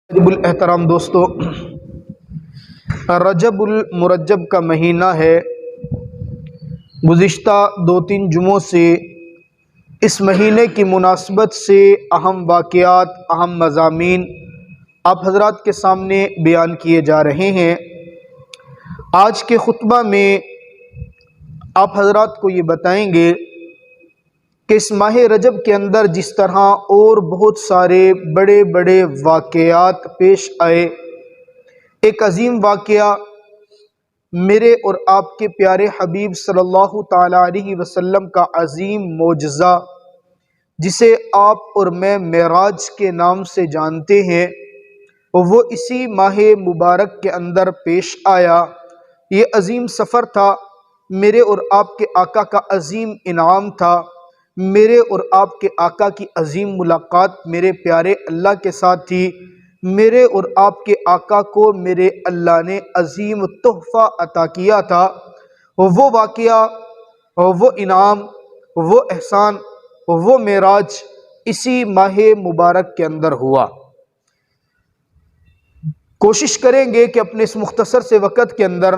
رجب الاحترام دوستو، رجب المرجب کا مہینہ ہے۔ گزشتہ 2-3 جمعوں سے اس مہینے کی مناسبت سے اہم واقعات، اہم مضامین آپ حضرات کے سامنے بیان کیے جا رہے ہیں۔ آج کے خطبہ میں آپ حضرات کو یہ بتائیں گے کہ اس ماہ رجب کے اندر جس طرح اور بہت سارے بڑے بڑے واقعات پیش آئے، ایک عظیم واقعہ میرے اور آپ کے پیارے حبیب صلی اللہ تعالی علیہ وسلم کا عظیم معجزہ، جسے آپ اور میں معراج کے نام سے جانتے ہیں، وہ اسی ماہ مبارک کے اندر پیش آیا۔ یہ عظیم سفر تھا، میرے اور آپ کے آقا کا عظیم انعام تھا، میرے اور آپ کے آقا کی عظیم ملاقات میرے پیارے اللہ کے ساتھ تھی۔ میرے اور آپ کے آقا کو میرے اللہ نے عظیم تحفہ عطا کیا تھا۔ وہ واقعہ، وہ انعام، وہ احسان، وہ معراج اسی ماہ مبارک کے اندر ہوا۔ کوشش کریں گے کہ اپنے اس مختصر سے وقت کے اندر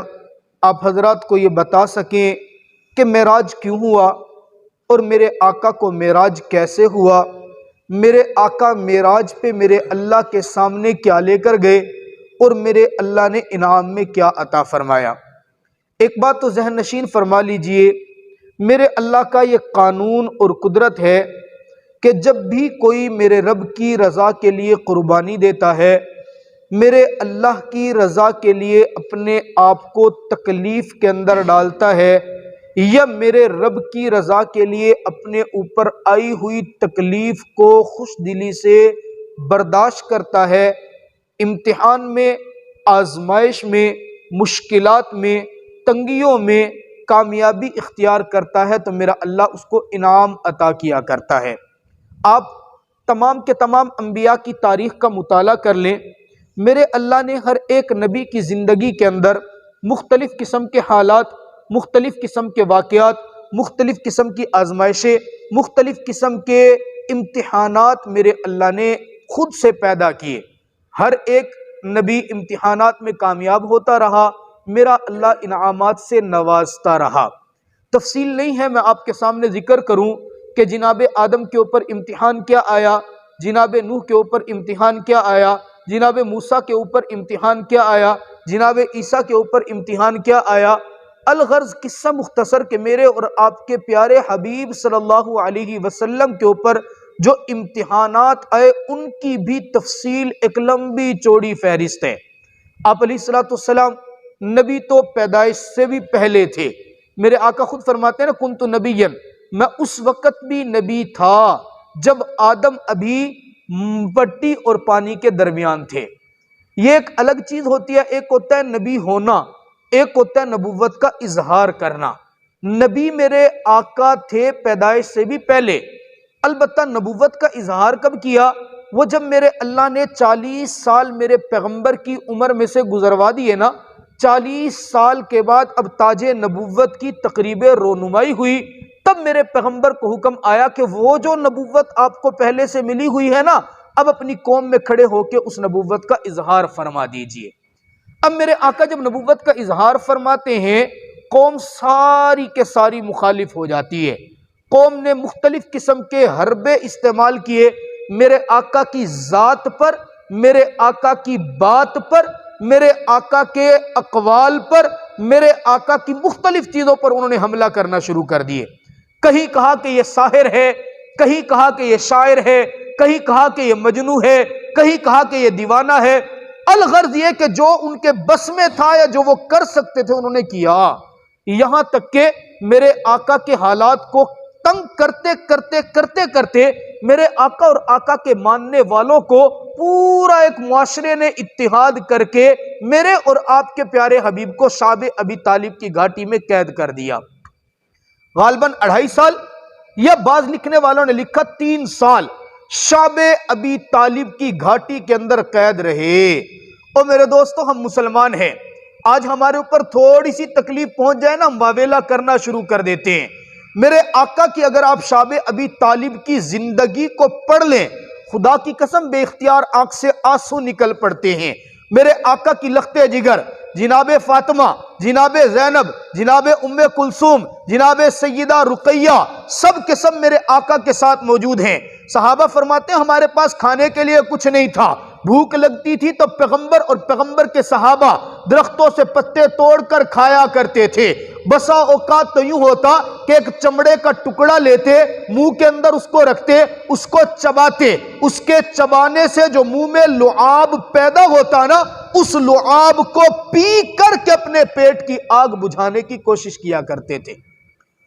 آپ حضرات کو یہ بتا سکیں کہ معراج کیوں ہوا اور میرے آقا کو معراج کیسے ہوا، میرے آقا معراج پہ میرے اللہ کے سامنے کیا لے کر گئے اور میرے اللہ نے انعام میں کیا عطا فرمایا۔ ایک بات تو ذہن نشین فرما لیجئے، میرے اللہ کا یہ قانون اور قدرت ہے کہ جب بھی کوئی میرے رب کی رضا کے لیے قربانی دیتا ہے، میرے اللہ کی رضا کے لیے اپنے آپ کو تکلیف کے اندر ڈالتا ہے، یا میرے رب کی رضا کے لیے اپنے اوپر آئی ہوئی تکلیف کو خوش دلی سے برداشت کرتا ہے، امتحان میں، آزمائش میں، مشکلات میں، تنگیوں میں کامیابی اختیار کرتا ہے، تو میرا اللہ اس کو انعام عطا کیا کرتا ہے۔ آپ تمام کے تمام انبیاء کی تاریخ کا مطالعہ کر لیں، میرے اللہ نے ہر ایک نبی کی زندگی کے اندر مختلف قسم کے حالات، مختلف قسم کے واقعات، مختلف قسم کی آزمائشیں، مختلف قسم کے امتحانات میرے اللہ نے خود سے پیدا کیے۔ ہر ایک نبی امتحانات میں کامیاب ہوتا رہا، میرا اللہ انعامات سے نوازتا رہا۔ تفصیل نہیں ہے میں آپ کے سامنے ذکر کروں کہ جناب آدم کے اوپر امتحان کیا آیا، جناب نوح کے اوپر امتحان کیا آیا، جناب موسیٰ کے اوپر امتحان کیا آیا، جناب عیسیٰ کے اوپر امتحان کیا آیا۔ الغرض قصہ مختصر کہ میرے اور آپ کے پیارے حبیب صلی اللہ علیہ وسلم کے اوپر جو امتحانات آئے، ان کی بھی تفصیل ایک لمبی چوڑی فہرست ہے۔ آپ علیہ السلام نبی تو پیدائش سے بھی پہلے تھے۔ میرے آقا خود فرماتے ہیں نا، کنت نبیًا، میں اس وقت بھی نبی تھا جب آدم ابھی مٹی اور پانی کے درمیان تھے۔ یہ ایک الگ چیز ہوتی ہے، ایک ہوتا ہے نبی ہونا، ایک ہوتا ہے نبوت کا اظہار کرنا۔ نبی میرے آقا تھے پیدائش سے بھی پہلے، البتہ نبوت کا اظہار کب کیا؟ وہ جب میرے اللہ نے 40 سال میرے پیغمبر کی عمر میں سے گزروا دیے نا، 40 سال کے بعد اب تاج نبوت کی تقریب رونمائی ہوئی، تب میرے پیغمبر کو حکم آیا کہ وہ جو نبوت آپ کو پہلے سے ملی ہوئی ہے نا، اب اپنی قوم میں کھڑے ہو کے اس نبوت کا اظہار فرما دیجئے۔ اب میرے آقا جب نبوت کا اظہار فرماتے ہیں، قوم ساری کے ساری مخالف ہو جاتی ہے۔ قوم نے مختلف قسم کے حربے استعمال کیے میرے آقا کی ذات پر، میرے آقا کی بات پر، میرے آقا کے اقوال پر، میرے آقا کی مختلف چیزوں پر انہوں نے حملہ کرنا شروع کر دیے۔ کہیں کہا کہ یہ ساحر ہے، کہیں کہا کہ یہ شاعر ہے، کہیں کہا کہ یہ مجنوں ہے، کہیں کہا کہ یہ دیوانہ ہے۔ الغرض یہ کہ جو ان کے بس میں تھا یا جو وہ کر سکتے تھے انہوں نے کیا، یہاں تک کہ میرے آقا کے حالات کو تنگ کرتے کرتے کرتے کرتے میرے آقا اور آقا کے ماننے والوں کو پورا ایک معاشرے نے اتحاد کر کے میرے اور آپ کے پیارے حبیب کو شعب ابی طالب کی گھاٹی میں قید کر دیا۔ غالباً 2.5 سال، یا بعض لکھنے والوں نے لکھا 3 سال شعب ابی طالب کی گھاٹی کے اندر قید رہے۔ اور میرے دوستو، ہم مسلمان ہیں، آج ہمارے اوپر تھوڑی سی تکلیف پہنچ جائے نا، ہم واویلا کرنا شروع کر دیتے ہیں۔ میرے آقا کی اگر آپ شعب ابی طالب کی زندگی کو پڑھ لیں خدا کی قسم بے اختیار آنکھ سے آنسو نکل پڑتے ہیں۔ میرے آقا کی لخت جگر جناب فاطمہ، جناب زینب، جناب ام کلثوم، جناب سیدہ رقیہ، سب کے سب میرے آقا کے ساتھ موجود ہیں۔ صحابہ فرماتے ہیں ہمارے پاس کھانے کے لیے کچھ نہیں تھا، بھوک لگتی تھی تو پیغمبر اور پیغمبر کے صحابہ درختوں سے پتے توڑ کر کھایا کرتے تھے۔ بسا اوقات تو یوں ہوتا کہ ایک چمڑے کا ٹکڑا لیتے، منہ کے اندر اس کو رکھتے، اس کو چباتے، اس کے چبانے سے جو منہ میں لعاب پیدا ہوتا نا، اس لعاب کو پی کر کے اپنے پیٹ کی آگ بجھانے کی کوشش کیا کرتے تھے۔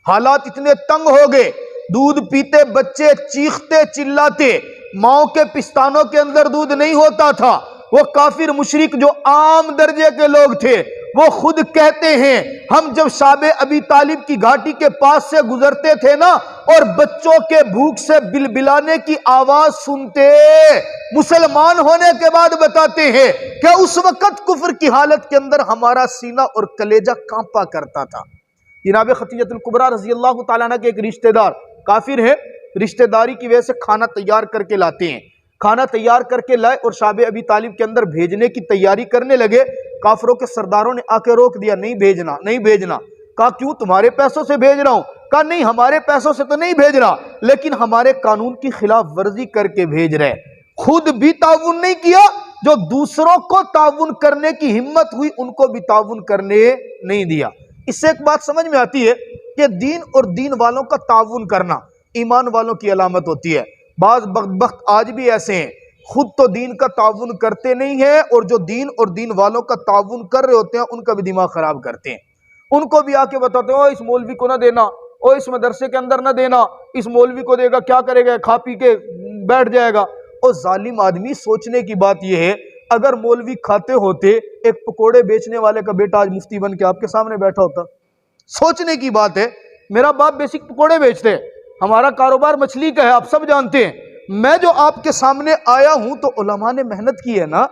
حالات اتنے تنگ ہو گئے، دودھ پیتے بچے چیختے چلاتے، ماؤں کے پستانوں کے اندر دودھ نہیں ہوتا تھا۔ وہ کافر مشرک جو عام درجے کے لوگ تھے وہ خود کہتے ہیں ہم جب شاب ابی طالب کی گھاٹی کے پاس سے گزرتے تھے نا اور بچوں کے بھوک سے بلبلانے کی آواز سنتے، مسلمان ہونے کے بعد بتاتے ہیں کہ اس وقت کفر کی حالت کے اندر ہمارا سینہ اور کلیجہ کانپا کرتا تھا۔ جناب خدیجہ الکبریٰ رضی اللہ تعالیٰ عنہ کے ایک رشتہ دار کافر ہے، رشتہ داری کی وجہ سے کھانا تیار کر کے لاتے ہیں، کھانا تیار کر کے لائے اور شاب ابی طالب کے اندر بھیجنے کی تیاری کرنے لگے۔ کافروں کے سرداروں نے آ کے روک دیا، نہیں بھیجنا، نہیں بھیجنا۔ کہا کیوں؟ تمہارے پیسوں سے بھیج رہا ہوں۔ کہا نہیں، ہمارے پیسوں سے تو نہیں بھیج رہا، لیکن ہمارے قانون کی خلاف ورزی کر کے بھیج رہے۔ خود بھی تعاون نہیں کیا، جو دوسروں کو تعاون کرنے کی ہمت ہوئی ان کو بھی تعاون کرنے نہیں دیا۔ اس سے ایک بات سمجھ میں آتی ہے کہ دین اور دین والوں کا تعاون کرنا ایمان والوں کی علامت ہوتی ہے۔ بعض بدبخت آج بھی ایسے ہیں، خود تو دین کا تعاون کرتے نہیں ہیں اور جو دین اور دین والوں کا تعاون کر رہے ہوتے ہیں ان کا بھی دماغ خراب کرتے ہیں۔ ان کو بھی آ کے بتاتے ہیں اس مولوی کو نہ دینا، اس مدرسے کے اندر نہ دینا، اس مولوی کو دے گا کیا کرے گا، کھا پی کے بیٹھ جائے گا۔ اور ظالم آدمی، سوچنے کی بات یہ ہے اگر مولوی کھاتے ہوتے، ایک پکوڑے بیچنے والے کا بیٹا آج مفتی بن کے آپ کے سامنے بیٹھا ہوتا۔ سوچنے کی بات ہے، میرا باپ بیسک پکوڑے بیچتے، ہمارا کاروبار مچھلی کا ہے، آپ سب جانتے ہیں۔ میں جو آپ کے سامنے آیا ہوں تو علماء نے محنت کی ہے نا،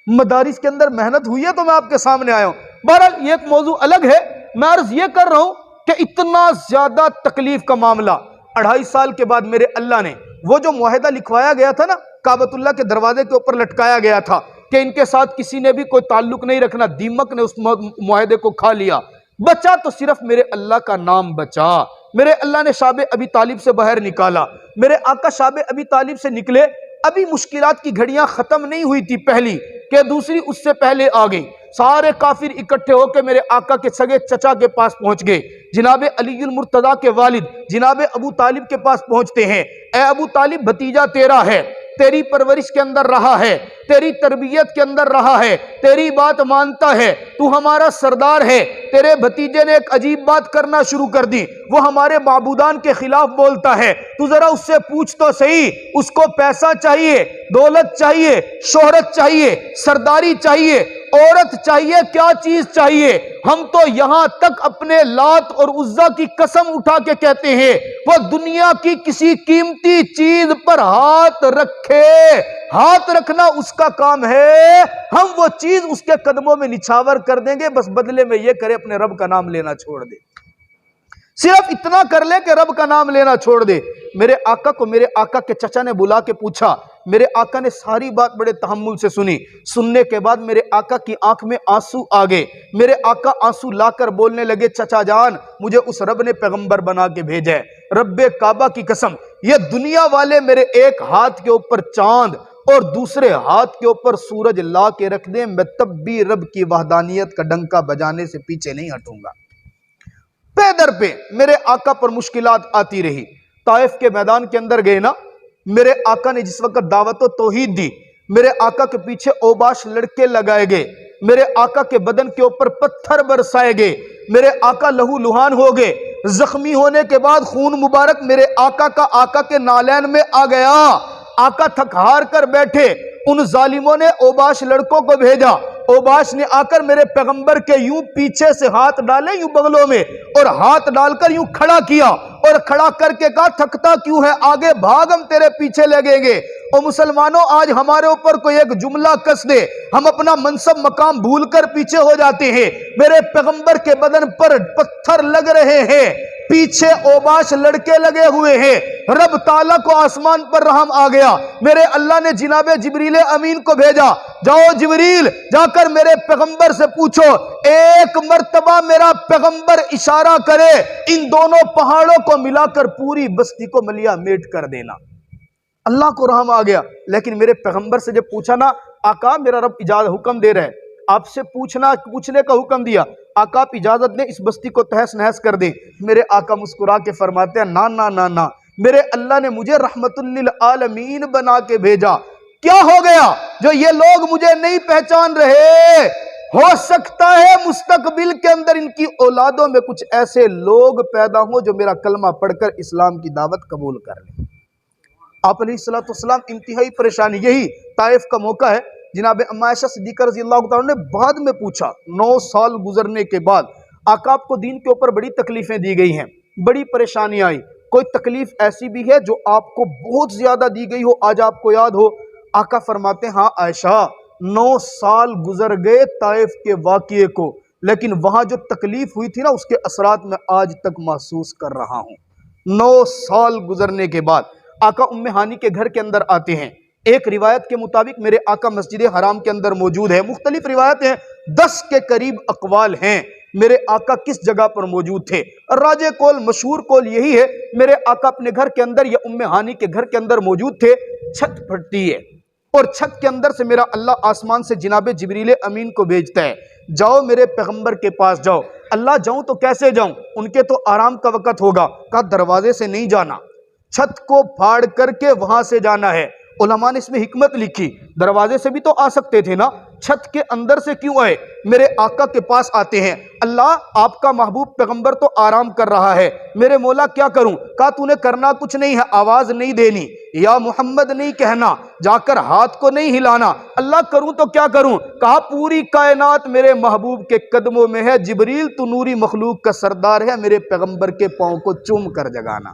مدارس کے اندر محنت ہوئی ہے تو میں آپ کے سامنے آیا ہوں۔ بہرحال یہ ایک موضوع الگ ہے، میں عرض یہ کر رہا ہوں کہ اتنا زیادہ تکلیف کا معاملہ 2.5 سال کے بعد میرے اللہ نے وہ جو معاہدہ لکھوایا گیا تھا نا، کعبۃ اللہ کے دروازے کے اوپر لٹکایا گیا تھا کہ ان کے ساتھ کسی نے بھی کوئی تعلق نہیں رکھنا، دیمک نے اس معاہدے کو کھا لیا۔ بچا تو صرف میرے اللہ کا نام بچا۔ میرے اللہ نے شاب ابی طالب سے باہر نکالا، میرے آقا شاب ابی طالب سے نکلے، ابھی مشکلات کی گھڑیاں ختم نہیں ہوئی تھی پہلی کہ دوسری اس سے پہلے آ گئی۔ سارے کافر اکٹھے ہو کے میرے آقا کے سگے چچا کے پاس پہنچ گئے، جناب علی المرتضیٰ کے والد جناب ابو طالب کے پاس پہنچتے ہیں۔ اے ابو طالب، بھتیجا تیرا ہے، تیری پرورش کے اندر رہا ہے، تیری تربیت کے اندر رہا ہے، تیری بات مانتا ہے، تو ہمارا سردار ہے۔ تیرے بھتیجے نے ایک عجیب بات کرنا شروع کر دی، وہ ہمارے معبودان کے خلاف بولتا ہے، تو ذرا اس سے پوچھ تو صحیح، اس کو پیسہ چاہیے، دولت چاہیے، شہرت چاہیے، سرداری چاہیے، عورت چاہیے، کیا چیز چاہیے؟ ہم تو یہاں تک اپنے لات اور عزا کی قسم اٹھا کے کہتے ہیں وہ دنیا کی کسی قیمتی چیز پر ہاتھ رکھے، ہاتھ رکھنا اس کا کام ہے، ہم وہ چیز اس کے قدموں میں نچھاور کر دیں گے، بس بدلے میں یہ کرے اپنے رب کا نام لینا چھوڑ دے، صرف اتنا کر لے کہ رب کا نام لینا چھوڑ دے۔ میرے آقا کو میرے آقا کے چچا نے بلا کے پوچھا، میرے آقا نے ساری بات بڑے تحمل سے سنی، سننے کے بعد میرے آقا کی آنکھ میں آنسو آ گئے، میرے آقا آنسو لا کر بولنے لگے، چچا جان، مجھے اس رب نے پیغمبر بنا کے بھیجا ہے، رب کعبہ کی قسم، یہ دنیا والے میرے ایک ہاتھ کے اوپر چاند اور دوسرے ہاتھ کے اوپر سورج لا کے رکھ دیں، میں تب بھی رب کی وحدانیت کا ڈنکا بجانے سے پیچھے نہیں ہٹوں گا۔ پے در پہ میرے آقا پر مشکلات آتی رہی، طائف کے میدان کے اندر گئے نا، میرے آقا نے جس وقت دعوت و توحید دی، میرے آقا کے پیچھے اوباش لڑکے لگائے گئے، میرے آقا کے بدن کے اوپر پتھر برسائے گئے، میرے آقا لہو لہان ہو گئے، زخمی ہونے کے بعد خون مبارک میرے آقا کا آقا کے نالین میں آ گیا، آقا تھک ہار کر بیٹھے، ان ظالموں نے اوباش لڑکوں کو بھیجا، اوباش نے آ کر میرے پیغمبر کے یوں پیچھے سے ہاتھ ڈالے یوں بغلوں میں اور ہاتھ ڈال کر یوں کھڑا کیا اور کھڑا کر کے کہا تھکتا کیوں ہے، آگے بھاگ، ہم تیرے پیچھے لگیں گے۔ اور مسلمانوں آج ہمارے اوپر کوئی ایک جملہ کس دے، ہم اپنا منصب مقام بھول کر پیچھے ہو جاتے ہیں۔ میرے پیغمبر کے بدن پر پتھر لگ رہے ہیں، پیچھے اوباش لڑکے لگے ہوئے ہیں، رب تعالیٰ کو آسمان پر رحم آ گیا، میرے اللہ نے جناب جبریل امین کو بھیجا، جاؤ جبریل جا کر میرے پیغمبر سے پوچھو، ایک مرتبہ میرا پیغمبر اشارہ کرے ان دونوں پہاڑوں کو ملا کر پوری بستی کو ملیا میٹ کر دینا۔ اللہ کو رحم آ گیا، لیکن میرے پیغمبر سے جب پوچھا نا، آقا میرا رب اجازت حکم دے رہا ہے، آپ سے پوچھنے کا حکم دیا، آقا آپ اجازت دیں اس بستی کو تہس نہس کر دیں۔ میرے آقا مسکرا کے فرماتے ہیں نا نا نا نا، میرے اللہ نے مجھے رحمت للعالمین بنا کے بھیجا، کیا ہو گیا جو یہ لوگ مجھے نہیں پہچان رہے؟ ہو سکتا ہے مستقبل کے اندر ان کی اولادوں میں کچھ ایسے لوگ پیدا ہوں جو میرا کلمہ پڑھ کر اسلام کی دعوت قبول کر لیں۔ آپ علیہ السلام انتہائی پریشانی، یہی طائف کا موقع ہے، جناب اما عائشہ صدیقہ رضی اللہ تعالیٰ نے بعد میں پوچھا، 9 سال گزرنے کے بعد، آقا آپ کو دین کے اوپر بڑی تکلیفیں دی گئی ہیں، بڑی پریشانی آئی، کوئی تکلیف ایسی بھی ہے جو آپ کو بہت زیادہ دی گئی ہو، آج آپ کو یاد ہو؟ آقا فرماتے ہیں ہاں عائشہ، 9 سال گزر گئے طائف کے واقعے کو، لیکن وہاں جو تکلیف ہوئی تھی نا، اس کے اثرات میں آج تک محسوس کر رہا ہوں۔ 9 سال گزرنے کے بعد آقا ام ہانی کے گھر کے اندر آتے ہیں، ایک روایت کے مطابق میرے آقا مسجد حرام کے اندر موجود ہے، مختلف روایتیں 10 کے قریب اقوال ہیں میرے آقا کس جگہ پر موجود تھے۔ راجہ قول، مشہور قول یہی ہے، میرے آقا اپنے گھر کے اندر یا ام ہانی کے گھر کے اندر موجود تھے۔ چھت پھٹتی ہے اور چھت کے اندر سے میرا اللہ آسمان سے جناب جبریل امین کو بھیجتا ہے، جاؤ میرے پیغمبر کے پاس جاؤ۔ اللہ جاؤں تو کیسے جاؤں، ان کے تو آرام کا وقت ہوگا، کہا دروازے سے نہیں جانا، چھت کو پھاڑ کر کے وہاں سے جانا ہے۔ علماء نے اس میں حکمت لکھی، دروازے سے بھی تو آ سکتے تھے نا، چھت کے اندر سے کیوں آئے؟ میرے آقا کے پاس آتے ہیں، اللہ آپ کا محبوب پیغمبر تو آرام کر رہا ہے، میرے مولا کیا کروں؟ کہا تو نے کرنا کچھ نہیں ہے، آواز نہیں دینی، یا محمد نہیں کہنا، جا کر ہاتھ کو نہیں ہلانا، اللہ کروں تو کیا کروں؟ کہا پوری کائنات میرے محبوب کے قدموں میں ہے، جبریل تو نوری مخلوق کا سردار ہے، میرے پیغمبر کے پاؤں کو چوم کر جگانا۔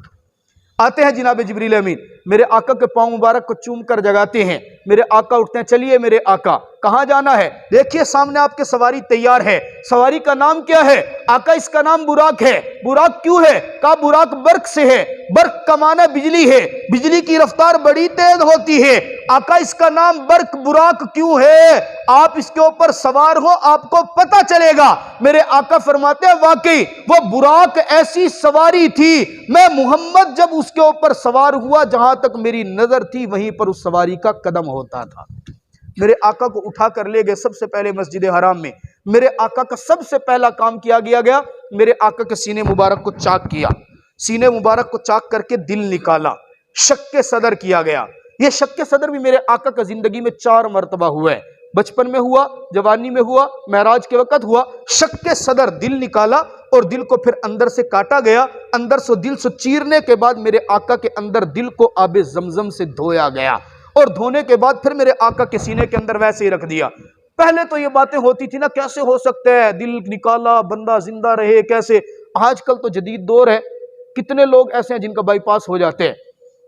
آتے ہیں جناب جبریل امین، میرے آقا کے پاؤں مبارک کو چوم کر جگاتے ہیں، میرے آقا اٹھتے ہیں، چلیے میرے آقا کہاں جانا ہے؟ دیکھیے سامنے آپ کے سواری تیار ہے، سواری کا نام کیا ہے؟ آقا اس کا نام براق ہے۔ براق کیوں ہے؟ کہا براق برق سے ہے، برق کا معنی بجلی ہے، بجلی کی رفتار بڑی تیز ہوتی ہے، آقا اس کا نام برق براق کیوں ہے؟ آپ اس کے اوپر سوار ہو آپ کو پتہ چلے گا۔ میرے آقا فرماتے ہیں واقعی وہ براق ایسی سواری تھی، میں محمد جب اس کے اوپر سوار ہوا جہاں تک میری نظر تھی وہیں پر اس سواری کا قدم ہوتا تھا۔ میرے آقا کو اٹھا کر لے گئے سب سے پہلے مسجد حرام میں، میرے آقا کا سب سے پہلا کام کیا گیا، میرے آقا کے سینے مبارک کو چاک کیا، سینے مبارک کو چاک کر کے دل نکالا، شق صدر کیا گیا۔ یہ شق صدر بھی میرے آقا کا زندگی میں 4 مرتبہ ہوا ہے، بچپن میں ہوا، جوانی میں ہوا، معراج کے وقت ہوا۔ شق صدر دل نکالا اور دل کو پھر اندر سے کاٹا گیا، اندر سے دل سے چیرنے کے بعد میرے آقا کے اندر دل کو آب زمزم سے دھویا گیا، اور دھونے کے بعد پھر میرے آقا کے سینے کے اندر ویسے ہی رکھ دیا۔ پہلے تو یہ باتیں ہوتی تھی نا، کیسے ہو سکتا ہے دل نکالا بندہ زندہ رہے کیسے؟ آج کل تو جدید دور ہے، کتنے لوگ ایسے ہیں جن کا بائی پاس ہو جاتے ہیں۔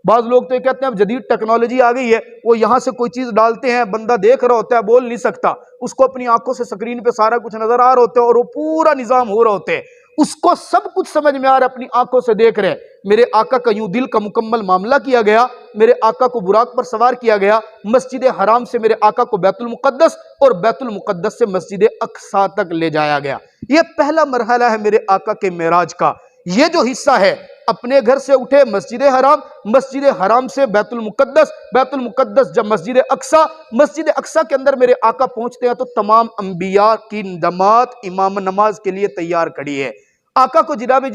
بعض لوگ تو یہ کہتے ہیں اب جدید ٹیکنالوجی آ گئی ہے، وہ یہاں سے کوئی چیز ڈالتے ہیں، بندہ دیکھ رہا ہوتا ہے، بول نہیں سکتا، اس کو اپنی آنکھوں سے سکرین پہ سارا کچھ نظر آ رہا ہوتا ہے اور وہ پورا نظام ہو رہا ہوتا ہے، اس کو سب کچھ سمجھ میں آ رہا ہے، اپنی آنکھوں سے دیکھ رہے ہیں۔ میرے آقا کا یوں دل کا مکمل معاملہ کیا گیا، میرے آقا کو براق پر سوار کیا گیا، مسجد حرام سے میرے آقا کو بیت المقدس اور بیت المقدس سے مسجد اقصیٰ تک لے جایا گیا۔ یہ پہلا مرحلہ ہے میرے آقا کے معراج کا۔ یہ جو حصہ ہے، اپنے گھر سے اٹھے مسجد حرام سے بیت المقدس جب مسجد اقصیٰ کے اندر میرے آقا پہنچتے ہیں تو تمام انبیاء کی جماعت امام نماز کے لیے تیار کھڑی ہے۔ آقا کو جناب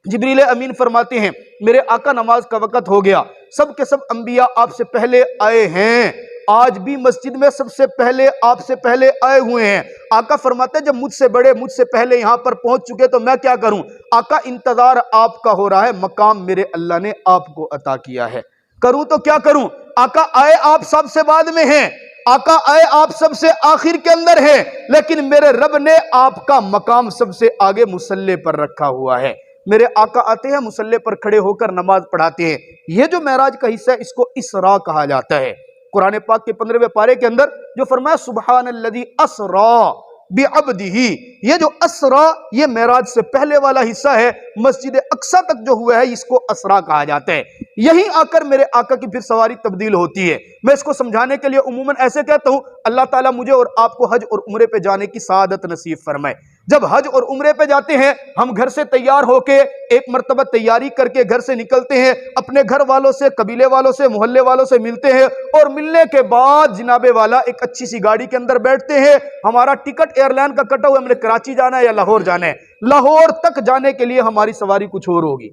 جبریل امین فرماتے ہیں میرے آقا نماز کا وقت ہو گیا، سب کے سب انبیاء آپ سے پہلے آئے ہیں، آج بھی مسجد میں سب سے پہلے آپ سے پہلے آئے ہوئے ہیں۔ آقا فرماتے ہیں جب مجھ سے بڑے مجھ سے پہلے یہاں پر پہنچ چکے تو میں کیا کروں؟ آقا انتظار آپ کا ہو رہا ہے، مقام میرے اللہ نے آپ کو عطا کیا ہے، کروں تو کیا کروں؟ آقا آئے آپ سب سے بعد میں ہیں، آقا آئے آپ سب سے آخر کے اندر ہے، لیکن میرے رب نے آپ کا مقام سب سے آگے مصلی پر رکھا ہوا ہے۔ میرے آقا آتے ہیں مصلی پر کھڑے ہو کر نماز پڑھاتے ہیں. یہ جو معراج کا حصہ ہے اس کو اسراء کہا جاتا ہے. قرآن پاک کے 15ویں پارے کے اندر جو فرمایا سبحان الذی اسراء بعبدہ، یہ جو اسراء یہ معراج سے پہلے والا حصہ ہے. مسجد اقصی تک جو ہوا ہے اس کو اسراء کہا جاتا ہے. یہیں آ کر میرے آقا کی پھر سواری تبدیل ہوتی ہے. میں اس کو سمجھانے کے لیے عموماً ایسے کہتا ہوں، اللہ تعالیٰ مجھے اور آپ کو حج اور عمرے پہ جانے کی سعادت نصیب فرمائے. جب حج اور عمرے پہ جاتے ہیں ہم گھر سے تیار ہو کے ایک مرتبہ تیاری کر کے گھر سے نکلتے ہیں، اپنے گھر والوں سے، قبیلے والوں سے، محلے والوں سے ملتے ہیں، اور ملنے کے بعد جناب والا ایک اچھی سی گاڑی کے اندر بیٹھتے ہیں. ہمارا ٹکٹ ایئر لائن کا کٹا ہوا ہے، ہم نے کراچی جانا ہے یا لاہور جانا ہے. لاہور تک جانے کے لیے ہماری سواری کچھ اور ہوگی.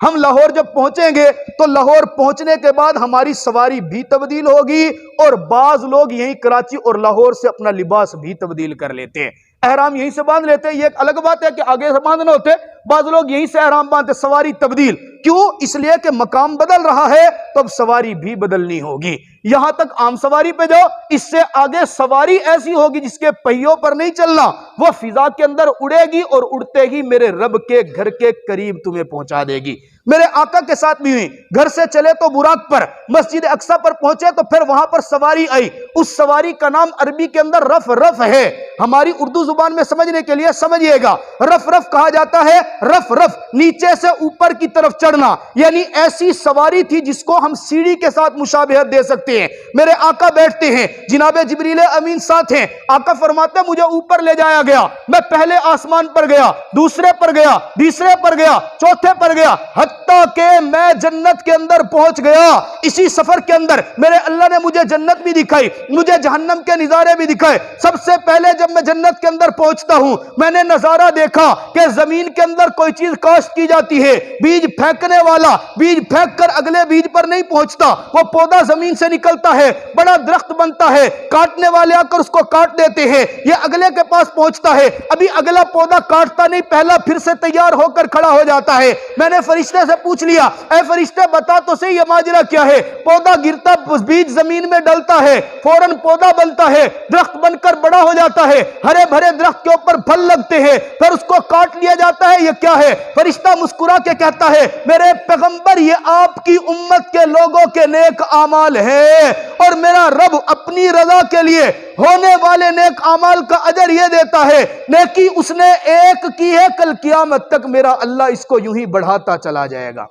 ہم لاہور جب پہنچیں گے تو لاہور پہنچنے کے بعد ہماری سواری بھی تبدیل ہوگی، اور بعض لوگ یہیں کراچی اور لاہور سے اپنا لباس بھی تبدیل کر لیتے ہیں. احرام یہیں سے باندھ لیتے ہیں. یہ ایک الگ بات ہے کہ آگے سے باندھنا ہوتے، بعض لوگ یہیں سے احرام باندھتے. سواری تبدیل کیوں؟ اس لیے کہ مقام بدل رہا ہے تو اب سواری بھی بدلنی ہوگی. یہاں تک عام سواری پہ جاؤ، اس سے آگے سواری ایسی ہوگی جس کے پہیوں پر نہیں چلنا، وہ فضا کے اندر اڑے گی اور اڑتے ہی میرے رب کے گھر کے قریب تمہیں پہنچا دے گی. میرے آقا کے ساتھ بھی ہوئی. گھر سے چلے تو براق پر، مسجد اقصی پر پہنچے تو پھر وہاں پر سواری آئی. اس سواری کا نام عربی کے اندر رف رف ہے. ہماری اردو زبان میں سمجھنے کے لیے سمجھئے گا، رف رف کہا جاتا ہے رف رف نیچے سے اوپر کی طرف چڑھنا. یعنی ایسی سواری تھی جس کو ہم سیڑھی کے ساتھ مشابہت دے سکتے ہیں. میرے آقا بیٹھتے ہیں، جناب جبریل امین ساتھ ہیں. آقا فرماتے ہیں مجھے اوپر لے جایا گیا. میں پہلے آسمان پر گیا، دوسرے پر گیا، تیسرے پر گیا، چوتھے پر گیا، حتیٰ کہ میں جنت کے اندر پہنچ گیا. اسی سفر کے اندر میرے اللہ نے مجھے جنت بھی دکھائی، مجھے جہنم کے نظارے بھی دکھائے. سب سے پہلے جب میں جنت کے اندر پہنچتا ہوں میں نے نظارہ دیکھا کہ زمین کے اندر کوئی چیز کاشت کی جاتی ہے، بیج پھینکنے والا بیج پھینک کر اگلے بیج پر نہیں پہنچتا، وہ پودا زمین سے نکلتا ہے، بڑا درخت بنتا ہے، کاٹنے والے آ کر اس کو کاٹ دیتے ہیں، یہ اگلے کے پاس پہنچتا ہے. ابھی اگلا پودا کاٹتا نہیں، پہلا پھر سے تیار ہو کر کھڑا ہو جاتا ہے. میں نے فرشتے سے پوچھ لیا، اے فرشتے بتا تو صحیح یہ ماجرا کیا ہے؟ پودا گرتا، بیج زمین میں ڈلتا ہے، فوراً پودا بنتا ہے، درخت بن کر بڑا ہو جاتا ہے، ہرے بھرے درخت کے اوپر پھل لگتے ہیں، پھر اس کو کاٹ لیا جاتا ہے. یہ کیا ہے؟ فرشتہ مسکرا کے کہتا ہے میرے پیغمبر یہ آپ کی امت کے لوگوں کے نیک اعمال ہیں، اور میرا رب اپنی رضا کے لیے ہونے والے نیک اعمال کا اجر یہ دیتا ہے. نیکی اس نے ایک کی ہے، کل قیامت تک میرا اللہ اس کو یوں ہی بڑھاتا چلا جائے گا.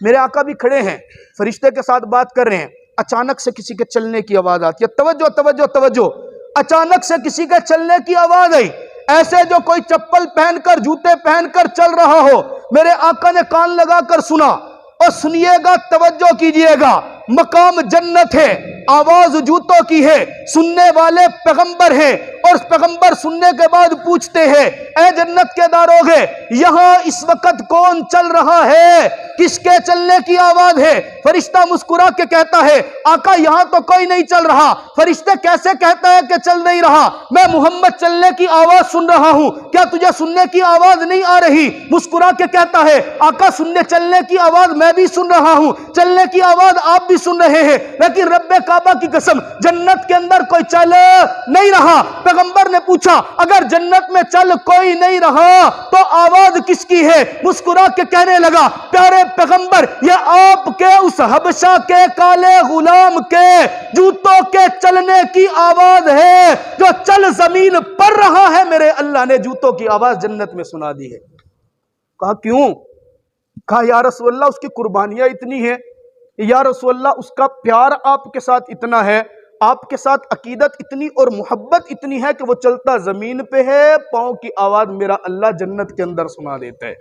میرے آقا بھی کھڑے ہیں، فرشتے کے ساتھ بات کر رہے ہیں. اچانک سے کسی کے چلنے کی آواز آتی ہے. توجہ توجہ توجہ. اچانک سے کسی کے چلنے کی آواز آئی، ایسے جو کوئی چپل پہن کر، جوتے پہن کر چل رہا ہو. میرے آقا نے کان لگا کر سنا، اور سنیے گا، توجہ کیجئے گا. مقام جنت ہے، آواز جوتوں کی ہے، سننے والے پیغمبر ہیں، اور پیغمبر سننے کے بعد پوچھتے ہیں اے جنت کے داروغے یہاں اس وقت کون چل رہا ہے؟ کس کے چلنے کی آواز ہے؟ فرشتہ مسکرا کے کہتا ہے آقا یہاں تو کوئی نہیں چل رہا. فرشتے کیسے کہتا ہے کہ چل نہیں رہا؟ میں محمد چلنے کی آواز سن رہا ہوں، کیا تجھے سننے کی آواز نہیں آ رہی؟ مسکرا کے کہتا ہے آقا سننے چلنے کی آواز میں بھی سن رہا ہوں، چلنے کی آواز آپ بھی سن رہے ہیں، لیکن رب کعبہ کی قسم جنت کے اندر کوئی چل نہیں رہا. پیغمبر نے پوچھا اگر جنت میں چل کوئی نہیں رہا تو آواز کس کی ہے؟ مسکرا کے کہنے لگا پیارے پیغمبر یہ آپ کے اس حبشہ کے کالے غلام کے جوتوں کے چلنے کی آواز ہے جو چل زمین پر رہا ہے. میرے اللہ نے جوتوں کی آواز جنت میں سنا دی ہے. کہا کیوں؟ کہا یا رسول اللہ اس کی قربانیاں اتنی ہیں، یا رسول اللہ اس کا پیار آپ کے ساتھ اتنا ہے، آپ کے ساتھ عقیدت اتنی اور محبت اتنی ہے کہ وہ چلتا زمین پہ ہے، پاؤں کی آواز میرا اللہ جنت کے اندر سنا دیتا ہے.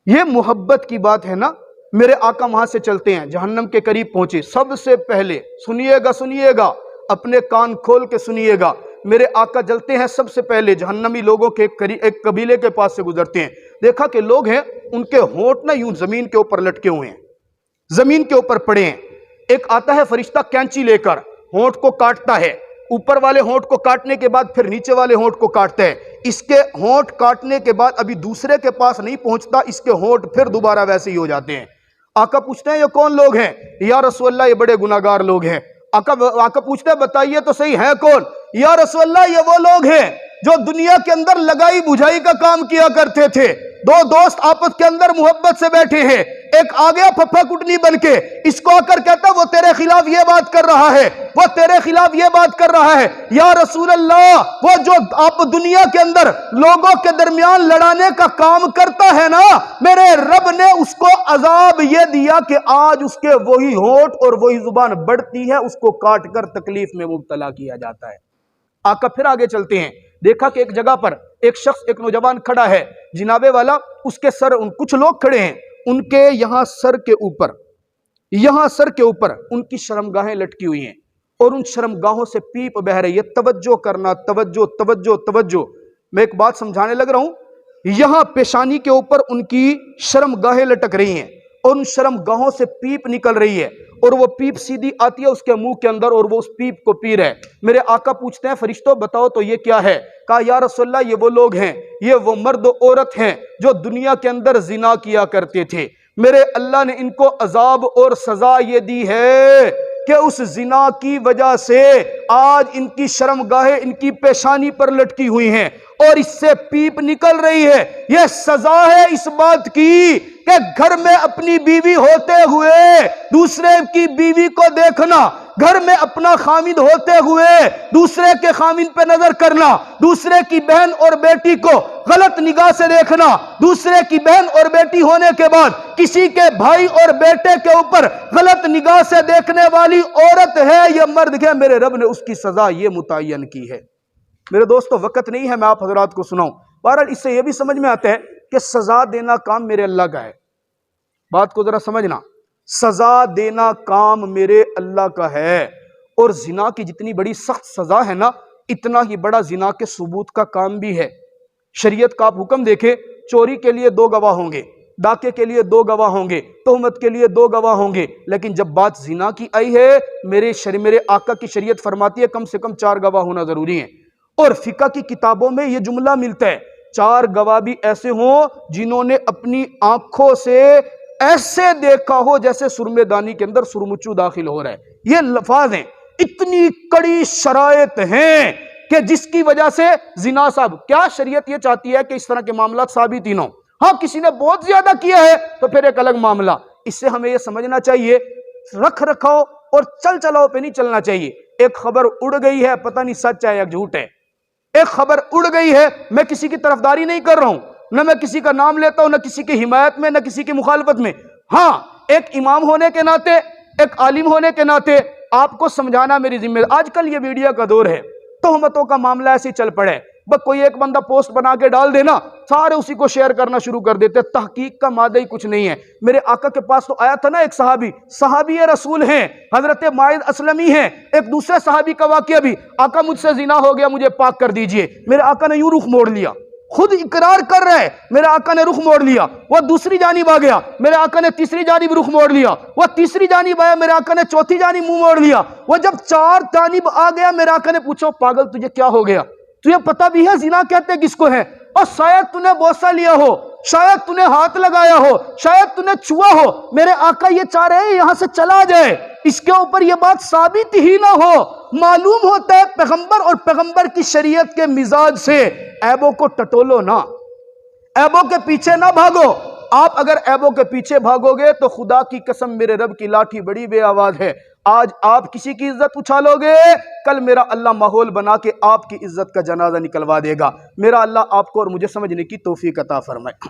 یہ محبت کی بات ہے نا. میرے آقا وہاں سے چلتے ہیں، جہنم کے قریب پہنچے. سب سے پہلے سنیے گا اپنے کان کھول کے سنیے گا. میرے آقا جلتے ہیں سب سے پہلے جہنمی لوگوں کے ایک قبیلے کے پاس سے گزرتے ہیں. دیکھا کہ لوگ ہیں ان کے ہونٹ نہ یوں زمین کے اوپر لٹکے ہوئے ہیں، زمین کے اوپر پڑے ہیں. ایک آتا ہے فرشتہ کینچی لے کر ہونٹ کو کاٹتا ہے، اوپر والے ہونٹ کو کاٹنے کے بعد پھر نیچے والے ہونٹ کو کاٹتا ہے. اس کے ہونٹ کاٹنے کے بعد ابھی دوسرے کے پاس نہیں پہنچتا، اس کے ہونٹ پھر دوبارہ ویسے ہی ہو جاتے ہیں. آقا پوچھتے ہیں یہ کون لوگ ہیں؟ یا رسول اللہ یہ بڑے گناہگار لوگ ہیں. آقا پوچھتے ہیں بتائیے تو صحیح ہے کون؟ یا رسول اللہ یہ وہ لوگ ہیں جو دنیا کے اندر لگائی بجھائی کا کام کیا کرتے تھے. دو دوست آپس کے اندر محبت سے بیٹھے ہیں, ایک آ گیا پھپھا کٹنی بن کے, اس کو آ کر کہتا وہ تیرے خلاف یہ بات کر رہا ہے, وہ تیرے خلاف یہ بات کر رہا ہے. یا رسول اللہ, وہ جو آپ دنیا کے اندر لوگوں کے درمیان لڑانے کا کام کرتا ہے نا, میرے رب نے اس کو عذاب یہ دیا کہ آج اس کے وہی ہونٹ اور وہی زبان بڑھتی ہے, اس کو کاٹ کر تکلیف میں مبتلا کیا جاتا ہے. آقا پھر آگے چلتے ہیں, دیکھا کہ ایک جگہ پر ایک شخص, ایک نوجوان کھڑا ہے, جنابے والا اس کے سر, کچھ لوگ کھڑے ہیں, ان کے یہاں سر کے اوپر ان کی شرمگاہیں لٹکی ہوئی ہیں اور ان شرمگاہوں سے پیپ بہ رہی ہے. توجہ کرنا, توجہ توجہ توجہ, میں ایک بات سمجھانے لگ رہا ہوں. یہاں پیشانی کے اوپر ان کی شرمگاہیں لٹک رہی ہیں اور ان شرمگاہوں سے پیپ نکل رہی ہے, اور وہ پیپ سیدھی آتی ہے اس کے منہ کے اندر اور وہ اس پیپ کو پی رہے. میرے آقا پوچھتے ہیں فرشتوں بتاؤ تو یہ کیا ہے؟ کہا یا رسول اللہ یہ وہ لوگ ہیں, یہ وہ مرد و عورت ہیں جو دنیا کے اندر زنا کیا کرتے تھے. میرے اللہ نے ان کو عذاب اور سزا یہ دی ہے کہ اس زنا کی وجہ سے آج ان کی شرمگاہیں ان کی پیشانی پر لٹکی ہوئی ہیں اور اس سے پیپ نکل رہی ہے. یہ سزا ہے اس بات کی کہ گھر میں اپنی بیوی ہوتے ہوئے دوسرے کی بیوی کو دیکھنا, گھر میں اپنا خامد ہوتے ہوئے دوسرے کے خامد پہ نظر کرنا, دوسرے کی بہن اور بیٹی کو غلط نگاہ سے دیکھنا, دوسرے کی بہن اور بیٹی ہونے کے بعد کسی کے بھائی اور بیٹے کے اوپر غلط نگاہ سے دیکھنے والی عورت ہے یہ مرد ہے, میرے رب نے اس کی سزا یہ متعین کی ہے. میرے دوستو وقت نہیں ہے میں آپ حضرات کو سناؤں, بہرحال اس سے یہ بھی سمجھ میں آتا ہے کہ سزا دینا کام میرے اللہ کا ہے. بات کو ذرا سمجھنا, سزا دینا کام میرے اللہ کا ہے, اور زنا کی جتنی بڑی سخت سزا ہے نا, اتنا ہی بڑا زنا کے ثبوت کا کام بھی ہے. شریعت کا آپ حکم دیکھیں, چوری کے لیے 2 گواہ ہوں گے, ڈاکے کے لیے 2 گواہ ہوں گے, تہمت کے لیے 2 گواہ ہوں گے, لیکن جب بات زنا کی آئی ہے میرے آقا کی شریعت فرماتی ہے کم سے کم 4 گواہ ہونا ضروری ہے. اور فقہ کی کتابوں میں یہ جملہ ملتا ہے, 4 گواہ بھی ایسے ہوں جنہوں نے اپنی آنکھوں سے ایسے دیکھا ہو جیسے سرمے دانی کے اندر سرمچو داخل ہو رہا ہے. یہ لفظ ہیں, اتنی کڑی شرائط ہیں کہ جس کی وجہ سے زنا صاحب, کیا شریعت یہ چاہتی ہے کہ اس طرح کے معاملات ثابت ہی نہ ہوں. ہاں کسی نے بہت زیادہ کیا ہے تو پھر ایک الگ معاملہ. اس سے ہمیں یہ سمجھنا چاہیے رکھ رکھاؤ اور چل چلاؤ پہ نہیں چلنا چاہیے. ایک خبر اڑ گئی ہے, پتہ نہیں سچ ہے یا جھوٹ ہے, ایک خبر اڑ گئی ہے, میں کسی کی طرفداری نہیں کر رہا ہوں, نہ میں کسی کا نام لیتا ہوں, نہ کسی کی حمایت میں, نہ کسی کی مخالفت میں. ہاں ایک امام ہونے کے ناطے, ایک عالم ہونے کے ناطے آپ کو سمجھانا میری ذمہ داری. آج کل یہ میڈیا کا دور ہے, تہمتوں کا معاملہ ایسے چل پڑے, بس کوئی ایک بندہ پوسٹ بنا کے ڈال دینا, سارے اسی کو شیئر کرنا شروع کر دیتے, تحقیق کا مادہ ہی کچھ نہیں ہے. میرے آقا کے پاس تو آیا تھا نا ایک صحابی رسول ہیں, حضرت معاذ اسلمی ہیں. ایک دوسرے صحابی کا واقعہ بھی, آقا مجھ سے زنا ہو گیا مجھے پاک کر دیجئے. میرے آقا نے یوں رخ موڑ لیا, خود اقرار کر رہے, میرے آقا نے رخ موڑ لیا, وہ دوسری جانب آ گیا, میرے آقا نے تیسری جانب رخ موڑ لیا, وہ تیسری جانب آیا, میرے آقا نے چوتھی جانب منہ موڑ لیا. وہ جب 4 جانب آ گیا, میرے آقا نے پوچھا پاگل تجھے کیا ہو گیا, تجھے پتہ بھی ہے زنا کہتے کس کو ہے, اور شاید تو نے بوسہ لیا ہو, شاید تو نے ہاتھ لگایا ہو, شاید تو نے چھوا ہو. میرے آقا یہ چاہ رہے ہیں یہاں سے چلا جائے, اس کے اوپر یہ بات ثابت ہی نہ ہو. معلوم ہوتا ہے پیغمبر اور پیغمبر کی شریعت کے مزاج سے عیبوں کو ٹٹولو نہ, عیبوں کے پیچھے نہ بھاگو. آپ اگر عیبوں کے پیچھے بھاگو گے تو خدا کی قسم میرے رب کی لاٹھی بڑی بے آواز ہے. آج آپ کسی کی عزت اچھالو گے, کل میرا اللہ ماحول بنا کے آپ کی عزت کا جنازہ نکلوا دے گا. میرا اللہ آپ کو اور مجھے سمجھنے کی توفیق عطا فرمائے.